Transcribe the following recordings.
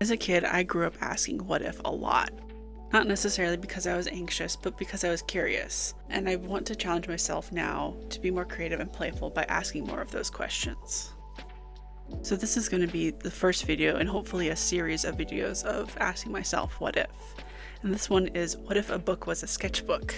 As a kid, I grew up asking what if a lot. Not necessarily because I was anxious, but because I was curious. And I want to challenge myself now to be more creative and playful by asking more of those questions. So this is going to be the first video and hopefully a series of videos of asking myself what if. And this one is, what if a book was a sketchbook?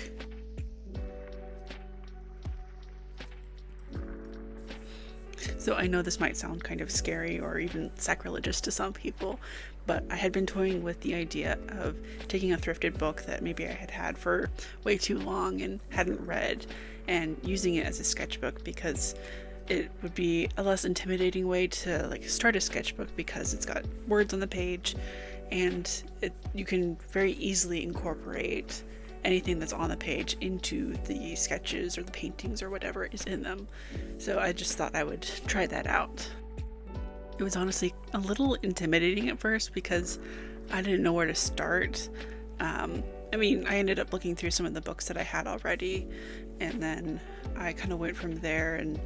So I know this might sound kind of scary or even sacrilegious to some people, but I had been toying with the idea of taking a thrifted book that maybe I had had for way too long and hadn't read and using it as a sketchbook because it would be a less intimidating way to start a sketchbook because it's got words on the page and you can very easily incorporate anything that's on the page into the sketches or the paintings or whatever is in them. So I just thought I would try that out. It was honestly a little intimidating at first because I didn't know where to start. I ended up looking through some of the books that I had already, and then I kind of went from there. And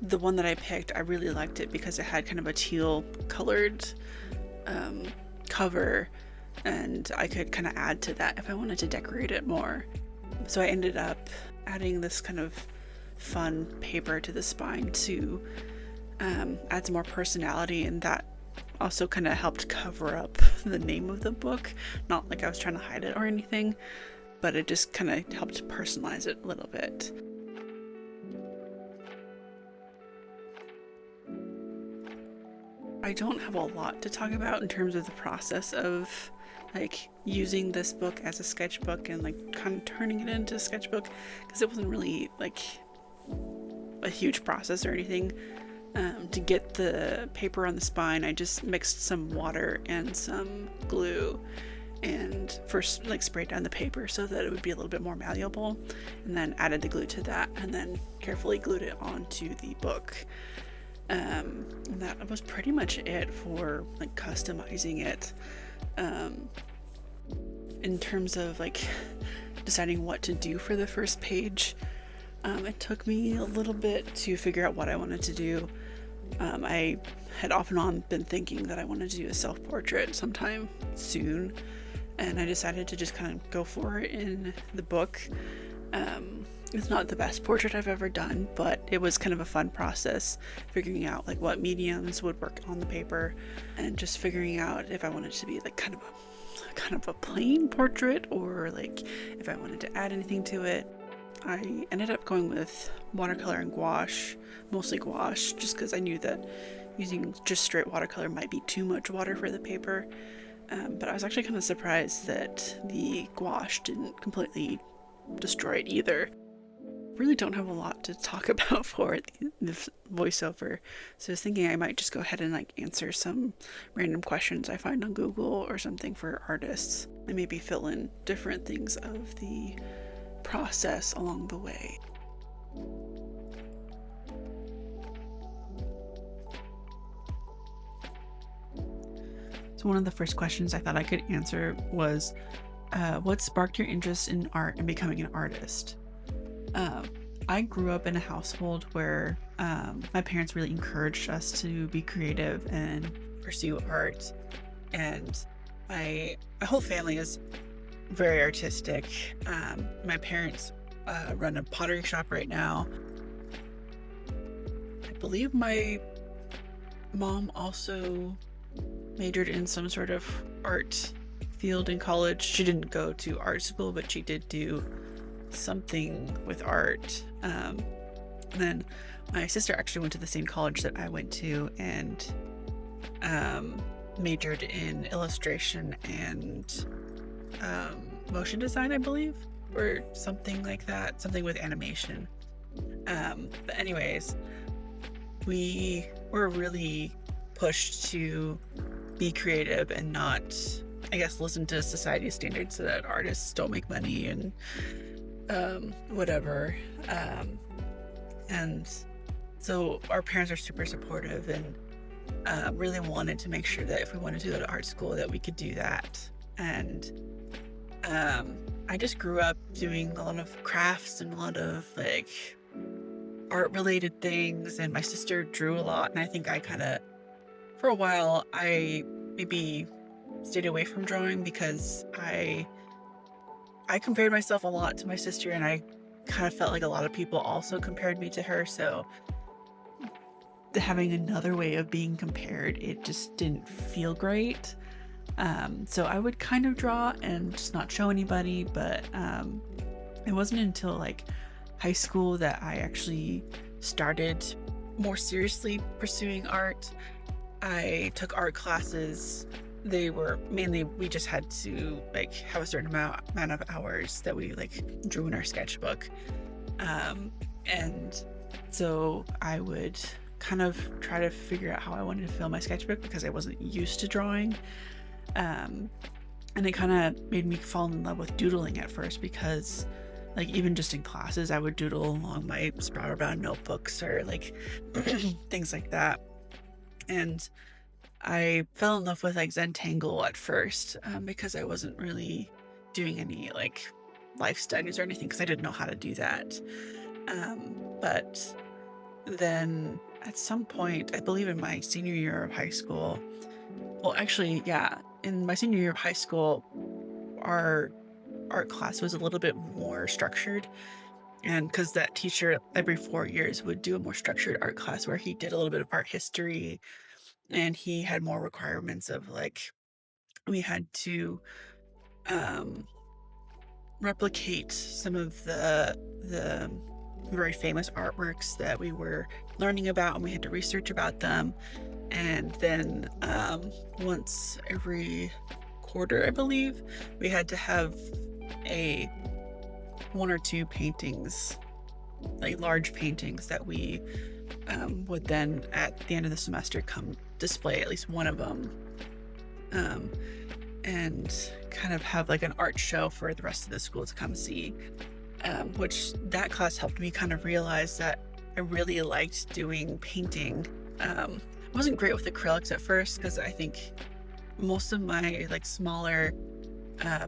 the one that I picked, I really liked it because it had kind of a teal colored cover, and I could kind of add to that if I wanted to decorate it more. So I ended up adding this kind of fun paper to the spine to add some more personality, and that also kind of helped cover up the name of the book. Not like I was trying to hide it or anything, but it just kind of helped personalize it a little bit. I don't have a lot to talk about in terms of the process of using this book as a sketchbook and kind of turning it into a sketchbook, because it wasn't really a huge process or anything. To get the paper on the spine, I just mixed some water and some glue and first sprayed down the paper so that it would be a little bit more malleable, and then added the glue to that and then carefully glued it onto the book. And that was pretty much it for customizing it. In terms of deciding what to do for the first page, it took me a little bit to figure out what I wanted to do. I had off and on been thinking that I wanted to do a self-portrait sometime soon, and I decided to just kind of go for it in the book. It's not the best portrait I've ever done, but it was kind of a fun process figuring out what mediums would work on the paper, and just figuring out if I wanted it to be kind of a plain portrait, or if I wanted to add anything to it. I ended up going with watercolor and gouache, mostly gouache, just because I knew that using just straight watercolor might be too much water for the paper. But I was actually kind of surprised that the gouache didn't completely destroy it either. Really don't have a lot to talk about for the voiceover, so I was thinking I might just go ahead and answer some random questions I find on Google or something for artists, and maybe fill in different things of the process along the way. So one of the first questions I thought I could answer was, what sparked your interest in art and becoming an artist? I grew up in a household where my parents really encouraged us to be creative and pursue art, and my whole family is very artistic. My parents run a pottery shop right now. I believe my mom also majored in some sort of art field in college. She didn't go to art school, but she did do something with art. And then my sister actually went to the same college that I went to, and majored in illustration and motion design, I believe, or something like that, something with animation. But anyways, we were really pushed to be creative and not, I guess, listen to society's standards so that artists don't make money and whatever. And so our parents are super supportive and really wanted to make sure that if we wanted to go to art school that we could do that. And I just grew up doing a lot of crafts and a lot of art related things, and my sister drew a lot, and I think I kind of for a while, I maybe stayed away from drawing because I compared myself a lot to my sister, and I kind of felt like a lot of people also compared me to her. So having another way of being compared, it just didn't feel great. So I would kind of draw and just not show anybody, but it wasn't until like high school that I actually started more seriously pursuing art. I took art classes. They were mainly, we just had to like have a certain amount of hours that we like drew in our sketchbook. And so I would kind of try to figure out how I wanted to fill my sketchbook because I wasn't used to drawing. And it kind of made me fall in love with doodling at first because like even just in classes, I would doodle along my Sprouter Bound notebooks or like things like that. And I fell in love with like Zentangle at first because I wasn't really doing any like life studies or anything because I didn't know how to do that. But then at some point, I believe in my senior year of high school, well, actually, yeah, in my senior year of high school, our art class was a little bit more structured. And because that teacher every 4 years would do a more structured art class where he did a little bit of art history and he had more requirements of like, we had to um, replicate some of the very famous artworks that we were learning about, and we had to research about them. And then once every quarter, I believe, we had to have a 1 or 2 paintings, like large paintings that we would then at the end of the semester come display at least one of them, and kind of have like an art show for the rest of the school to come see, which that class helped me kind of realize that I really liked doing painting. I wasn't great with acrylics at first because I think most of my like smaller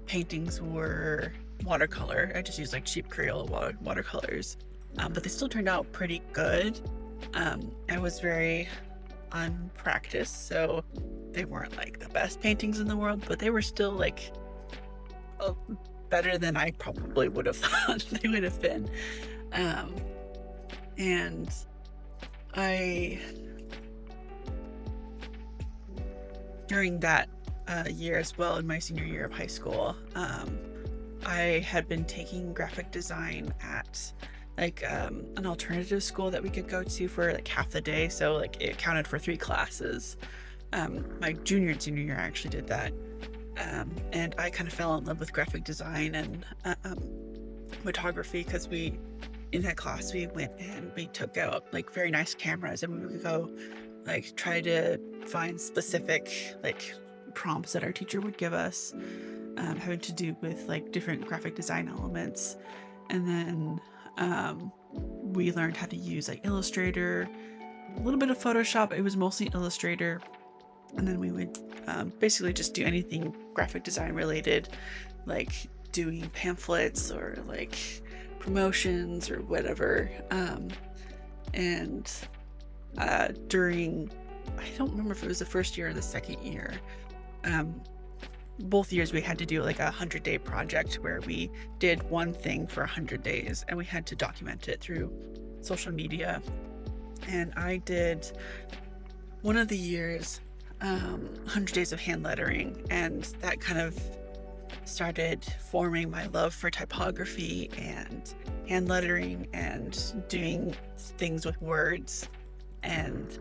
paintings were watercolor. I just used like cheap Crayola watercolors, but they still turned out pretty good. I was very unpracticed, so they weren't like the best paintings in the world, but they were still like better than I probably would have thought they would have been. And I, during that year as well, in my senior year of high school, I had been taking graphic design at like an alternative school that we could go to for like half the day, so like it counted for 3 classes. My junior and senior year I actually did that, and I kind of fell in love with graphic design and photography because we, in that class, we went and we took out like very nice cameras and we would go like try to find specific like prompts that our teacher would give us, having to do with like different graphic design elements. And then we learned how to use like Illustrator, a little bit of Photoshop. It was mostly Illustrator. And then we would basically just do anything graphic design related, like doing pamphlets or like promotions or whatever. And during, I don't remember if it was the first year or the second year, both years we had to do like a 100-day project where we did one thing for 100 days and we had to document it through social media. And I did one of the years 100 days of hand lettering, and that kind of started forming my love for typography and hand lettering and doing things with words. And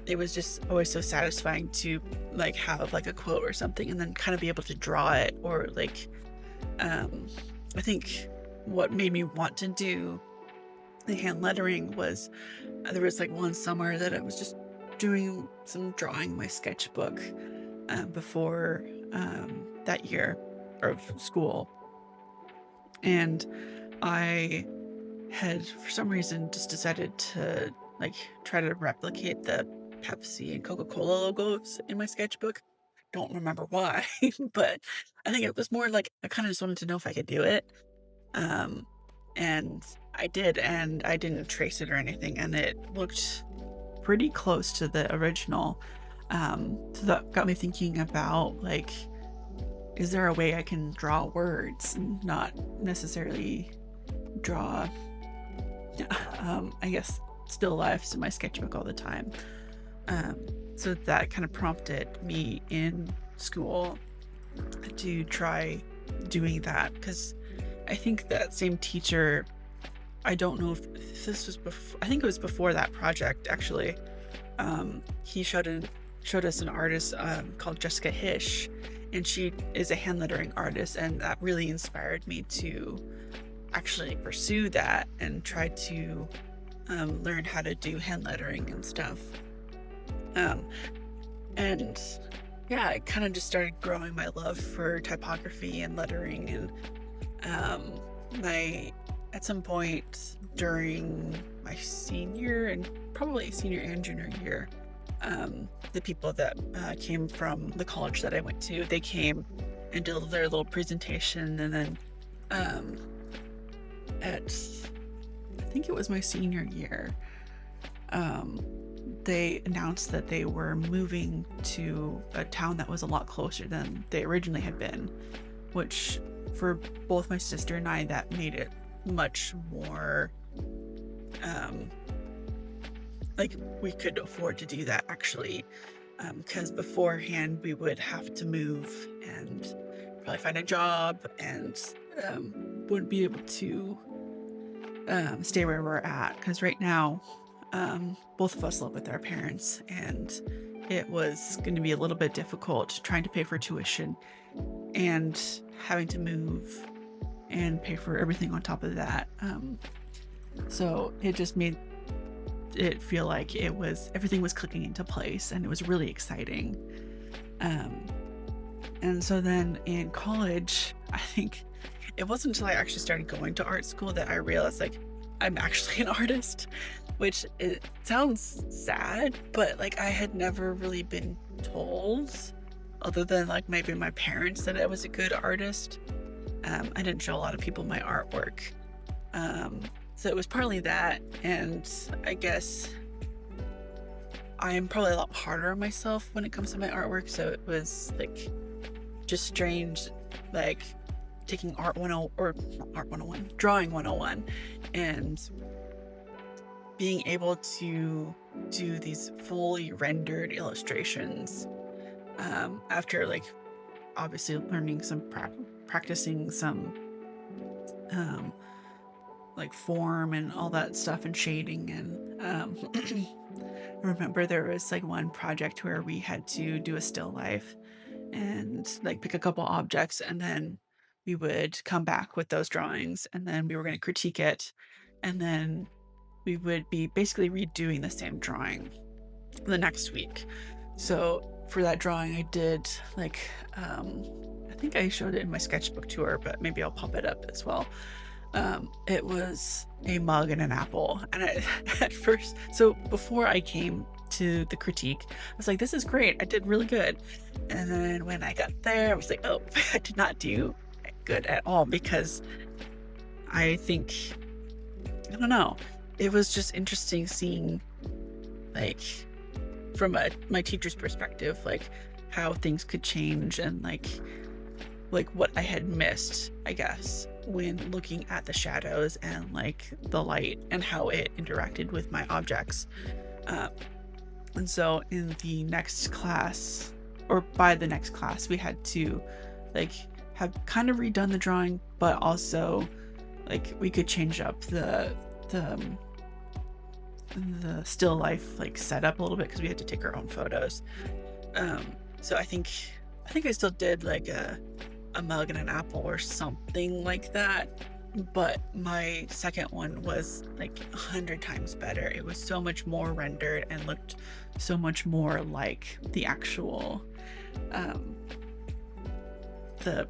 it was just always so satisfying to like have like a quote or something and then kind of be able to draw it, or like I think what made me want to do the hand lettering was there was like one summer that I was just doing some drawing in my sketchbook before that year of school, and I had for some reason just decided to like try to replicate the Pepsi and Coca-Cola logos in my sketchbook. Don't remember why, but I think it was more like I kind of just wanted to know if I could do it. And I did, and I didn't trace it or anything, and it looked pretty close to the original. So that got me thinking about like, is there a way I can draw words and not necessarily draw, I guess, still lifes in my sketchbook all the time. Um, so that kind of prompted me in school to try doing that, because I think that same teacher, I don't know if this was before, I think it was before that project actually. He showed us an artist called Jessica Hish, and she is a hand lettering artist, and that really inspired me to actually pursue that and try to learn how to do hand lettering and stuff. Um, and yeah, I kind of just started growing my love for typography and lettering, and my at some point during my senior and probably senior and junior year, the people that came from the college that I went to, they came and did their little presentation, and then um, at I think it was my senior year, um, they announced that they were moving to a town that was a lot closer than they originally had been, which for both my sister and I, that made it much more like we could afford to do that actually, because beforehand we would have to move and probably find a job, and wouldn't be able to stay where we're at, because right now both of us live with our parents, and it was going to be a little bit difficult trying to pay for tuition and having to move and pay for everything on top of that. So it just made it feel like everything was clicking into place, and it was really exciting. And so then in college, I think it wasn't until I actually started going to art school that I realized like I'm actually an artist, which it sounds sad, but like I had never really been told, other than like maybe my parents, that I was a good artist. I didn't show a lot of people my artwork. So it was partly that, and I guess I'm probably a lot harder on myself when it comes to my artwork, so it was like just strange, like taking art 10 or not art 101, drawing 101, and being able to do these fully rendered illustrations after like obviously learning some practicing some like form and all that stuff and shading. And I remember there was like one project where we had to do a still life and like pick a couple objects, and then we would come back with those drawings, and then we were going to critique it, and then we would be basically redoing the same drawing the next week. So for that drawing I did like I think I showed it in my sketchbook tour, but maybe I'll pop it up as well. It was a mug and an apple, and at first, so before I came to the critique, I was like, this is great, I did really good. And then when I got there, I was like, oh, I did not do good at all, because I think, I don't know, it was just interesting seeing like from my teacher's perspective, like how things could change, and like what I had missed, I guess, when looking at the shadows and like the light and how it interacted with my objects. And so in the next class, or by the next class, we had to like have kind of redone the drawing, but also like we could change up the still life like setup a little bit, because we had to take our own photos. So I think I still did like a mug and an apple or something like that, but my second one was like 100 times better. It was so much more rendered and looked so much more like the actual the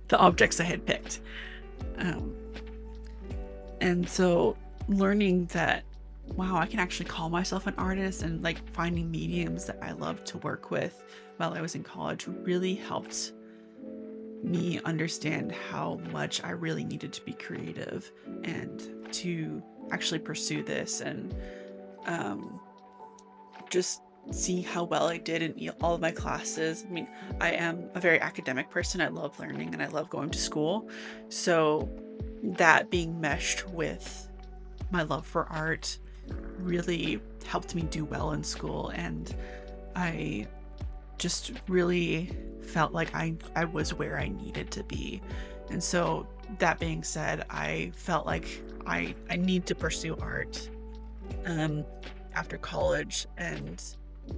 the objects I had picked. And so learning that, wow, I can actually call myself an artist, and like finding mediums that I love to work with while I was in college really helped me understand how much I really needed to be creative and to actually pursue this, and just see how well I did in all of my classes. I mean, I am a very academic person. I love learning and I love going to school. So that being meshed with my love for art really helped me do well in school. And I just really felt like I was where I needed to be. And so that being said, I felt like I need to pursue art um, after college, and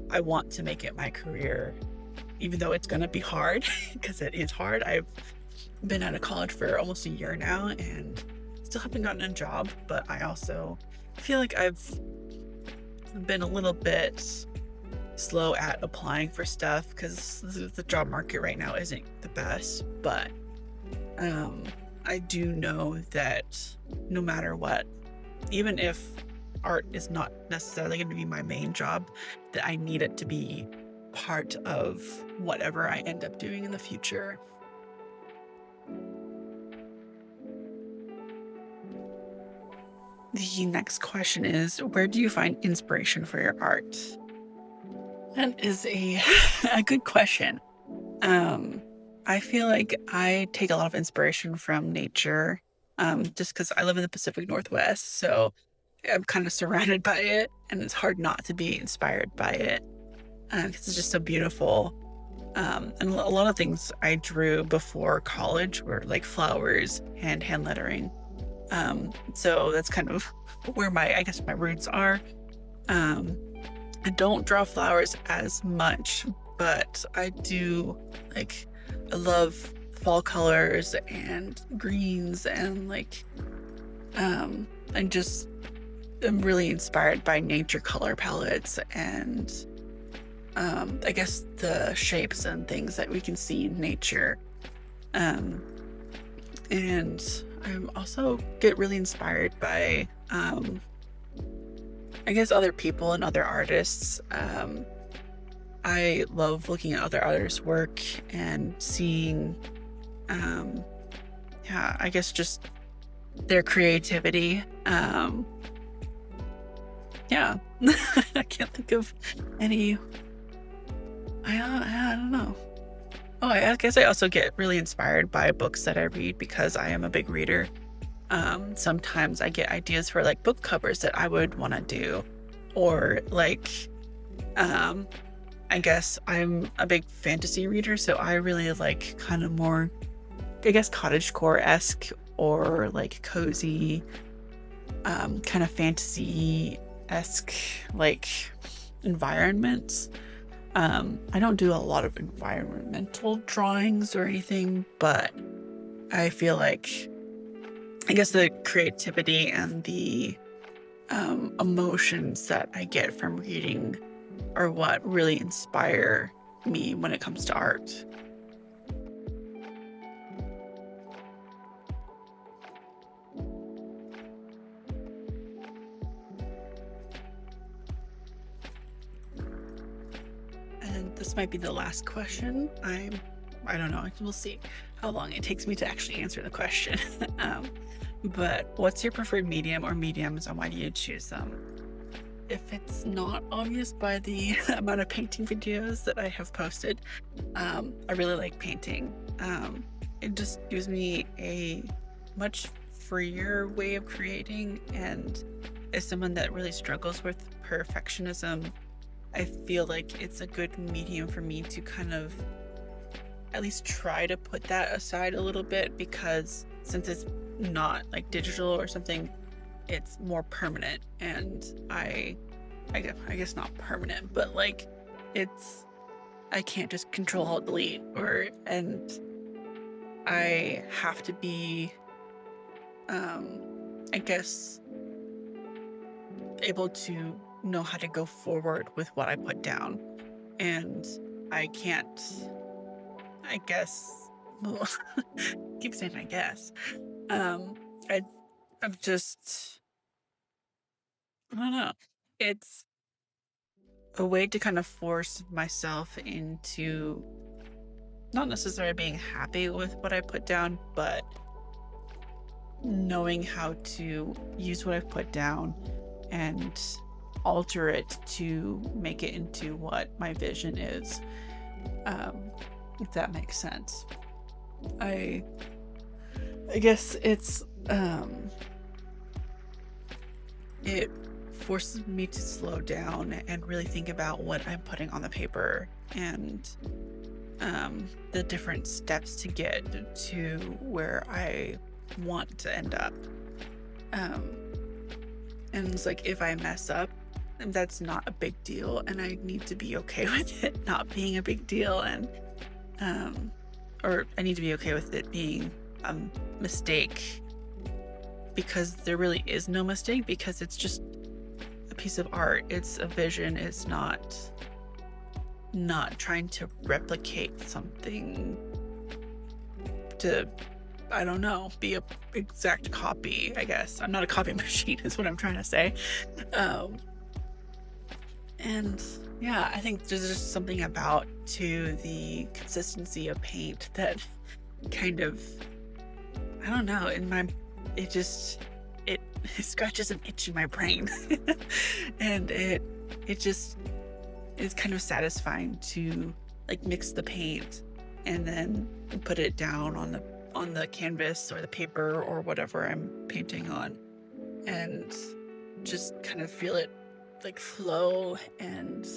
I want to make it my career, even though it's going to be hard because it is hard. I've been out of college for almost a year now and still haven't gotten a job, but I also feel like I've been a little bit slow at applying for stuff because the job market right now isn't the best. But I do know that no matter what, even if art is not necessarily going to be my main job, that I need it to be part of whatever I end up doing in the future. The next question is, where do you find inspiration for your art? That is a good question. I feel like I take a lot of inspiration from nature, just because I live in the Pacific Northwest, so I'm kind of surrounded by it, and it's hard not to be inspired by it, because it's just so beautiful. And a lot of things I drew before college were like flowers and hand lettering. So that's kind of where I guess my roots are. Um, I don't draw flowers as much, but I do like, I love fall colors and greens and like, I just am really inspired by nature color palettes and, I guess the shapes and things that we can see in nature. And I also get really inspired by, I guess other people and other artists. I love looking at other artists' work and seeing, yeah, I guess just their creativity. Yeah, I can't think of any. I don't know. Oh, I guess I also get really inspired by books that I read because I am a big reader. Sometimes I get ideas for like book covers that I would want to do, or like, I guess I'm a big fantasy reader, so I really like kind of more, I guess, cottagecore-esque or like cozy, kind of fantasy-esque like environments. I don't do a lot of environmental drawings or anything, but I feel like, I guess the creativity and the emotions that I get from reading are what really inspire me when it comes to art. And this might be the last question. I don't know. We'll see how long it takes me to actually answer the question. But what's your preferred medium or mediums, and why do you choose them? If it's not obvious by the amount of painting videos that I have posted, I really like painting. It just gives me a much freer way of creating, and as someone that really struggles with perfectionism, I feel like it's a good medium for me to kind of at least try to put that aside a little bit, because since it's not like digital or something, it's more permanent. And I guess not permanent, but like, I can't just control alt delete, and I have to be, I guess, able to know how to go forward with what I put down. And I can't, I guess, keep saying I guess. I, I'm just, I don't know. It's a way to kind of force myself into not necessarily being happy with what I put down, but knowing how to use what I've put down and alter it to make it into what my vision is, if that makes sense. I guess it forces me to slow down and really think about what I'm putting on the paper, and the different steps to get to where I want to end up. And it's like, if I mess up, that's not a big deal, and I need to be okay with it not being a big deal, and or I need to be okay with it being a mistake, because there really is no mistake, because it's just a piece of art. It's a vision. It's not trying to replicate something to, I don't know, be a exact copy, I guess. I'm not a copy machine is what I'm trying to say. And yeah, I think there's just something about the consistency of paint that kind of, I don't know, it scratches an itch in my brain. And it just is kind of satisfying to like mix the paint and then put it down on the canvas or the paper or whatever I'm painting on, and just kind of feel it like flow. And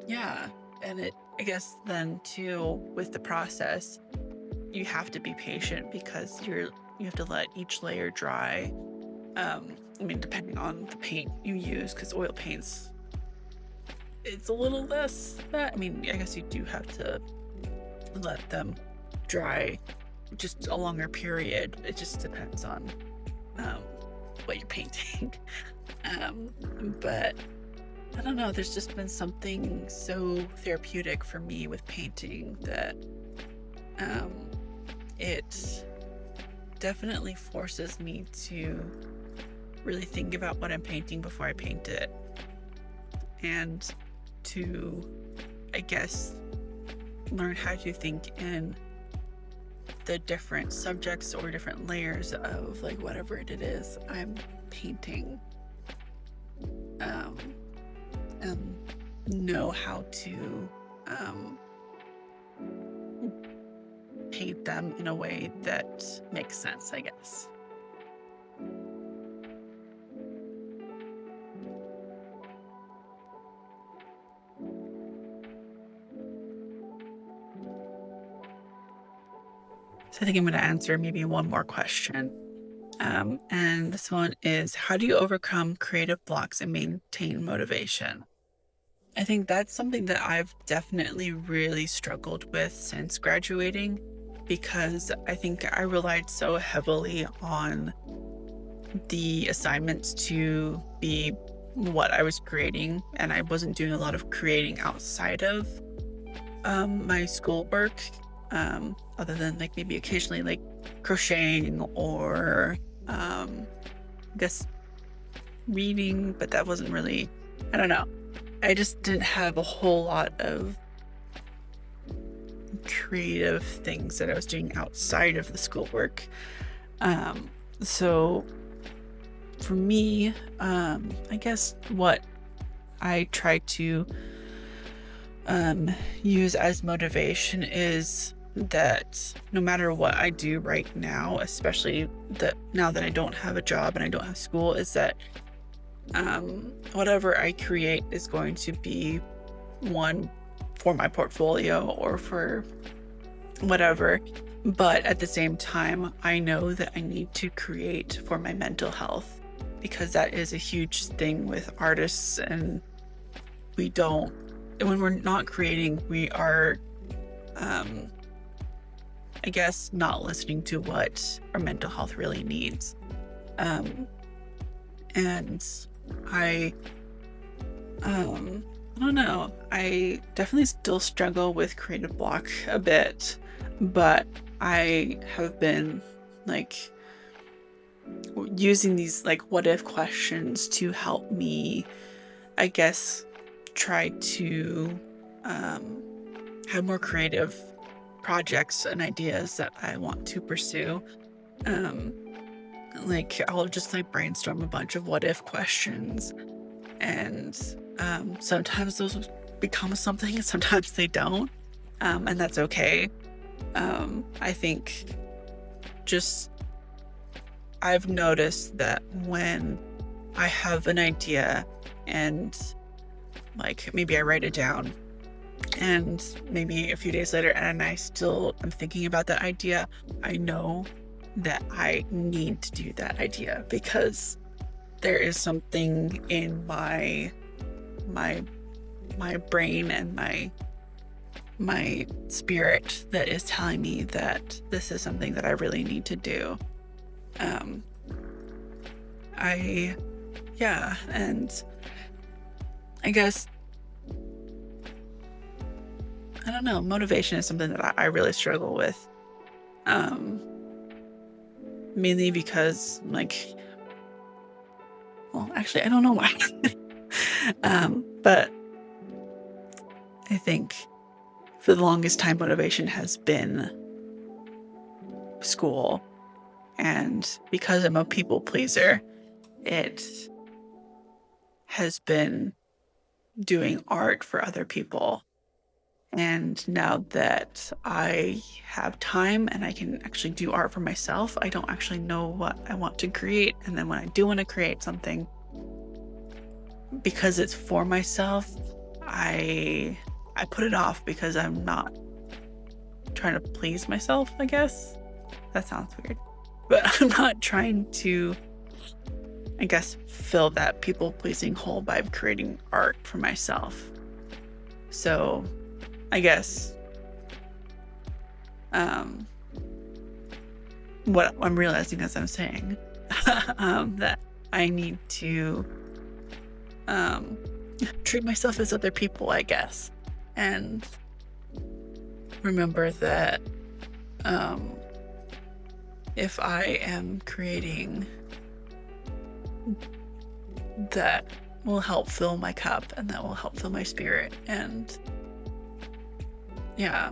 yeah, and I guess then too, with the process, you have to be patient, because you have to let each layer dry. I mean, depending on the paint you use, because oil paints, it's a little less that. I mean, I guess you do have to let them dry just a longer period. It just depends on what you're painting. But I don't know, there's just been something so therapeutic for me with painting that it definitely forces me to really think about what I'm painting before I paint it, and to, I guess, learn how to think in the different subjects or different layers of like whatever it is I'm painting, and know how to paint them in a way that makes sense, I guess. So I think I'm going to answer maybe one more question. And this one is, how do you overcome creative blocks and maintain motivation? I think that's something that I've definitely really struggled with since graduating, because I think I relied so heavily on the assignments to be what I was creating, and I wasn't doing a lot of creating outside of my schoolwork, other than like maybe occasionally like crocheting or I guess reading, but that wasn't really, I don't know. I just didn't have a whole lot of creative things that I was doing outside of the schoolwork. So for me, I guess what I try to use as motivation is that no matter what I do right now, especially that now that I don't have a job and I don't have school, is that whatever I create is going to be one for my portfolio or for whatever. But at the same time, I know that I need to create for my mental health, because that is a huge thing with artists. And when we're not creating, we are, I guess, not listening to what our mental health really needs. And I don't know. I definitely still struggle with creative block a bit, but I have been like using these like what if questions to help me, I guess, try to have more creative projects and ideas that I want to pursue. like I'll just like brainstorm a bunch of what if questions, and sometimes those become something and sometimes they don't, and that's okay. I think just I've noticed that when I have an idea and like maybe I write it down and maybe a few days later and I still am thinking about that idea, I know that I need to do that idea because there is something in my brain and my spirit that is telling me that this is something that I really need to do. And I guess, I don't know, motivation is something that I really struggle with. Mainly because, like, well, actually, I don't know why. But I think for the longest time, motivation has been school. And because I'm a people pleaser, it has been doing art for other people. And now that I have time and I can actually do art for myself, I don't actually know what I want to create. And then when I do want to create something, because it's for myself, I put it off because I'm not trying to please myself, I guess. That sounds weird. But I'm not trying to, I guess, fill that people-pleasing hole by creating art for myself. So I guess what I'm realizing as I'm saying that I need to treat myself as other people, I guess, and remember that if I am creating, that will help fill my cup and that will help fill my spirit. And yeah.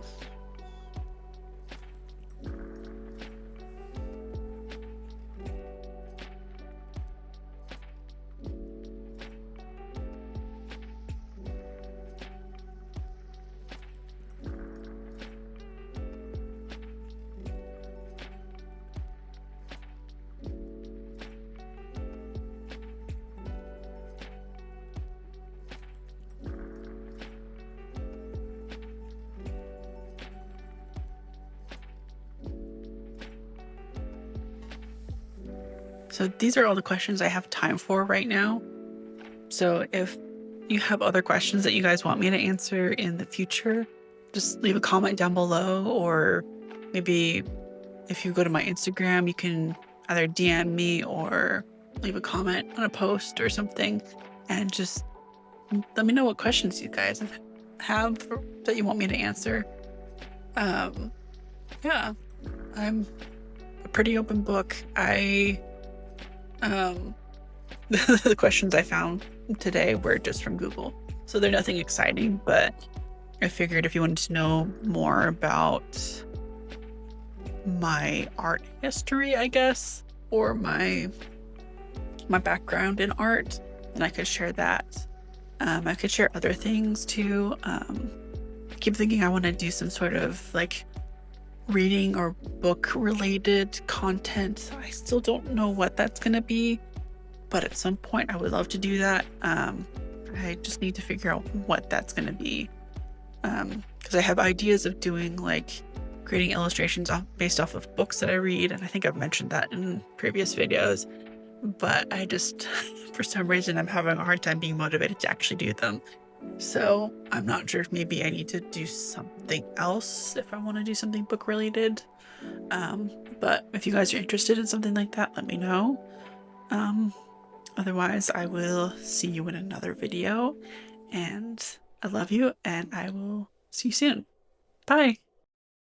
So these are all the questions I have time for right now. So if you have other questions that you guys want me to answer in the future, just leave a comment down below, or maybe if you go to my Instagram, you can either DM me or leave a comment on a post or something, and just let me know what questions you guys have that you want me to answer. Yeah, I'm a pretty open book. The questions I found today were just from Google, so they're nothing exciting, but I figured if you wanted to know more about my art history, I guess, or my background in art, then I could share that. I could share other things too. I keep thinking I want to do some sort of like reading or book related content. I still don't know what that's gonna be, but at some point I would love to do that. I just need to figure out what that's gonna be, because I have ideas of doing like creating illustrations based off of books that I read, and I think I've mentioned that in previous videos, but I just for some reason I'm having a hard time being motivated to actually do them. So I'm not sure if maybe I need to do something else if I want to do something book related. But if you guys are interested in something like that, let me know. Otherwise, I will see you in another video, and I love you, and I will see you soon. Bye.